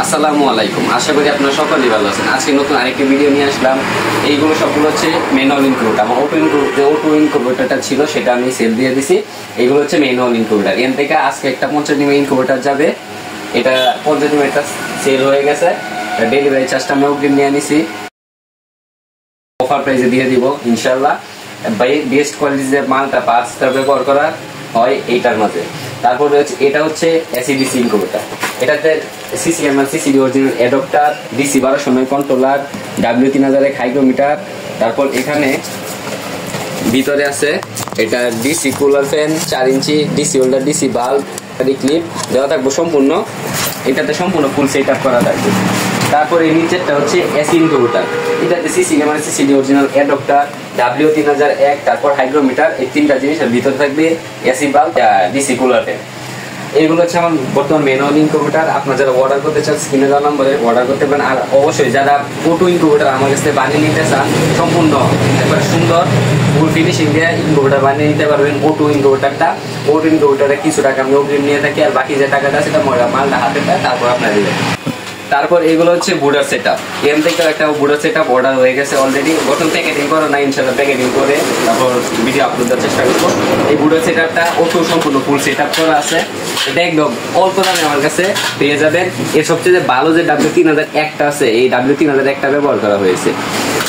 আসসালামু আলাইকুম, আশা করি আপনারা সকলেই ভালো আছেন। আজকে নতুন আরেকটি ভিডিও নিয়ে আসলাম। এইগুলো সবগুলো হচ্ছে ম্যানুয়াল ইনকিউবেটর। আমার অটো ইনকিউবেটরটা ছিল, সেটা আমি সেল দিয়ে দিছি। এইগুলো হচ্ছে ম্যানুয়াল ইনকিউবেটর। এর থেকে আজকে একটা 50 ডিমের ইনকিউবেটর যাবে। এটা 50 ডিমেরটা সেল হয়ে গেছে। ডেলিভারি চার্জটা আমি অগ্রিম নিয়ে নিছি, অফার প্রাইসে দিয়ে দিব ইনশাল্লাহ। বেস্ট কোয়ালিটির যে মালটা পার্টসটা ব্যবহার করা হয় এইটার মাঝে। তারপরে হচ্ছে এটা হচ্ছে এসিডিসি ইনকিউবেটর। এটাতে CCD original adapter, DC 1209 controller, W3000 hygrometer. তারপর এখানে ভিতরে আছে এটা DC cooler fan 4 inch, DC holder, DC bulb, clip দেওয়া থাকবে সম্পূর্ণ। এটাতে সম্পূর্ণ ফুল সেট আপ করা থাকবে। তারপরে নিচেরটা হচ্ছে এসি ইনকিউবেটর। এটাতে সিসিডি অরিজিনাল অ্যাডাপ্টার, W3001, তারপর হাইগ্রোমিটার, এই তিনটা জিনিসের ভিতরে থাকবে AC bulb, DC cooler fan. এইগুলো হচ্ছে আমার বর্তমান ম্যানুয়াল ইনকিউবেটর। আপনারা যারা অর্ডার করতে চান স্ক্রিনে দেওয়া নম্বরে অর্ডার করতে পারেন। আর অবশ্যই যারা অটো ইনকিউবেটর আমার কাছে বানিয়ে নিতে চান, সম্পূর্ণ একবার সুন্দর ফুল ফিনিশিং দিয়ে ইনকিউবেটর বানিয়ে নিতে পারবেন। অটো ইনকিউবেটরটা, অটো ইনকিউবেটরে কিছু টাকা আমি অগ্রিম নিয়ে থাকি, আর বাকি যে টাকাটা সেটা মালটা হাতে পায়, তারপর আপনার দিবেন। তারপর এগুলো হচ্ছে বুডার সেটআপ। এম থেকে একটা বুডার সেটআপ অর্ডার হয়ে গেছে অলরেডি। গঠন প্যাকেটিং করা না, ইনশাআল্লাহ প্যাকেটিং করে তারপর ভিডিও আপলোড দেওয়ার চেষ্টা করবো। এই বুডার সেটআপটা অটো সম্পূর্ণ ফুল সেটআপ করা আছে। এটা একদম অল্প দামে আমার কাছে পেয়ে যাবেন। এর সবচেয়ে ভালো যে W3001 আছে, এই W3001 ব্যবহার করা হয়েছে।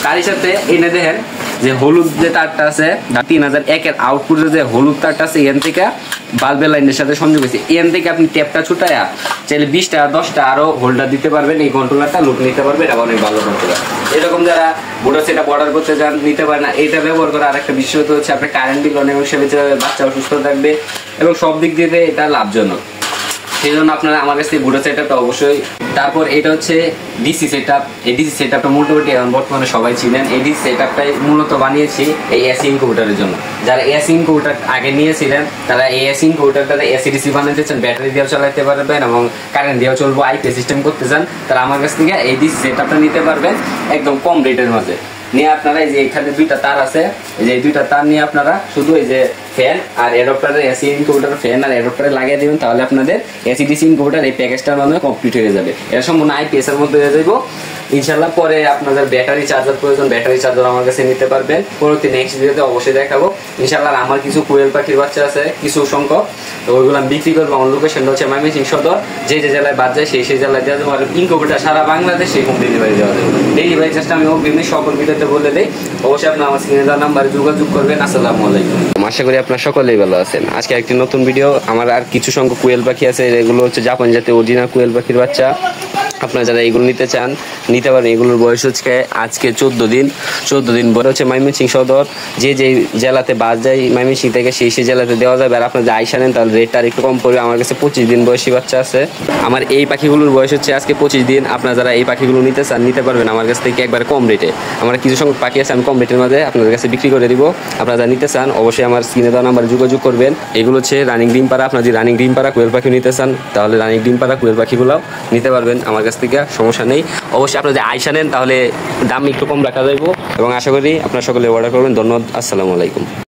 তারই সাথে এনে দেখেন যে হলুদ যে তারটা আছে, 3001 আউটপুটের যে হলুদ তারটা আছে, এখান থেকে বাল্বের লাইনের সাথে সংযোগ হয়েছে। এখান থেকে আপনি ট্যাপটা ছুটায়া চাইলে 20টা 10টা আরো হোল্ডার দিতে পারবেন। এই কন্ট্রোলারটা লুট নিতে পারবে, এটা অনেক ভালো কন্ট্রোলার। এরকম যারা বুডার সেটআপ অর্ডার করতে চান নিতে পারেন না। এটা ব্যবহার করা আরেকটা বিষয় তো হচ্ছে আপনার কারেন্ট বিল অনেক হিসেবে বাচ্চাও সুস্থ থাকবে এবং সব দিক দিয়ে এটা লাভজনক। সেই জন্য আপনারা আমার কাছে বুডার সেটআপটা অবশ্যই। তারপর এটা হচ্ছে ডিসি সেটআপ। এই ডিসি সেটআপটা মোটামুটি বর্তমানে সবাই ছিলেন। এই ডিসি সেটআপটাই মূলত বানিয়েছি এই এসি ইনকিউবেটরের জন্য। যারা এসি ইনকিউবেটর আগে নিয়েছিলেন তারা এই এসি ইনকিউবেটরটাতে এসি ডিসি বানাতে চান, ব্যাটারি দিয়েও চালাতে পারবেন এবং কারেন্ট দিয়েও চলবো, আইপি সিস্টেম করতে চান, তারা আমার কাছ থেকে এই ডিসি সেটআপটা নিতে পারবেন একদম কম রেটের মাঝে। নিয়ে আপনারা এই যে এখানে দুইটা তার আছে, এই যে দুইটা তার নিয়ে আপনারা শুধু এই যে ফ্যান আর অ্যাডাপ্টারে এসি ইনকিউবেটর ফ্যান আর অ্যাডাপ্টারে লাগিয়ে দিবেন, তাহলে আপনাদের এসি ডিসি ইনকিউবেটর এই প্যাকেজটার মাধ্যমে কমপ্লিট হয়ে যাবে। এটা সম্পূর্ণ আইপিএস এর মধ্যে হয়ে যাবে ইনশাল্লাহ। পরে আপনাদের ব্যাটারি চার্জার প্রয়োজন, ব্যাটারি চার্জার আমার কাছে নিতে পারবেন। পরবর্তী নেক্সট ভিডিওতে অবশ্যই দেখাবো ইনশাল্লাহ। আমার কিছু কোয়েল পাখির বাচ্চা আছে কিছু সংখ্যক, তো ওইগুলো আমি বিক্রি করবো। আমার লোকেশনটা হচ্ছে ময়মনসিংহ সদর। যে যে জেলায় বাদ যায় সেই জেলায় দেওয়া যাবে। আর ইনকিউবেটর সারা বাংলাদেশে হোম ডেলিভারি দেওয়া যাবে। ডেলিভারি চার্জটা আমি বিভিন্ন সকল ভিডিওতে বলে দিই। অবশ্যই আপনার আমার স্ক্রিনে দেওয়া নাম্বারে যোগাযোগ করবেন। আসসালামু আলাইকুম। আশা করি আপনারা সকলেই ভালো আছেন। আজকে একটি নতুন ভিডিও। আমার আর কিছু সংখ্যক কোয়েল পাখি আছে, এগুলো হচ্ছে জাপান জাতীয় অরিজিনাল কোয়েল পাখির বাচ্চা। আপনারা যারা এগুলো নিতে চান নিতে পারেন। এগুলোর বয়স হচ্ছে আজকে 14 দিন বয়স হচ্ছে ময়মনসিংহ সদর। যে যে জেলাতে বাস যায় ময়মনসিংহ থেকে সেই জেলাতে দেওয়া যাবে। আর আপনারা যদি আইসা নেন তাহলে রেটটা আর একটু কম পড়বে। আমার কাছে 25 দিন বয়সী বাচ্চা আছে। আমার এই পাখিগুলোর বয়স হচ্ছে আজকে 25 দিন। আপনারা যারা এই পাখিগুলো নিতে চান নিতে পারবেন আমার কাছ থেকে একবারে কম রেটে। আমার কিছু সংখ্যক পাখি আছে আমি কম রেটের মাঝে আপনাদের কাছে বিক্রি করে দিব। আপনারা যারা নিতে চান অবশ্যই আমার স্ক্রিনে দেওয়া নাম্বারে যোগাযোগ করবেন। এগুলো হচ্ছে রানিং ডিম পাড়া। আপনারা যদি রানিং ডিম পাড়া কোয়েল পাখি নিতে চান তাহলে রানিং ডিম পাড়া কোয়েল পাখিগুলোও নিতে পারবেন আমার কাছ থেকে, সমস্যা নেই। অবশ্যই আপনারা যদি আইসা নেন তাহলে দাম একটু কম রাখা যাইব এবং আশা করি আপনারা সকলে অর্ডার করবেন। ধন্যবাদ। আসসালামু আলাইকুম।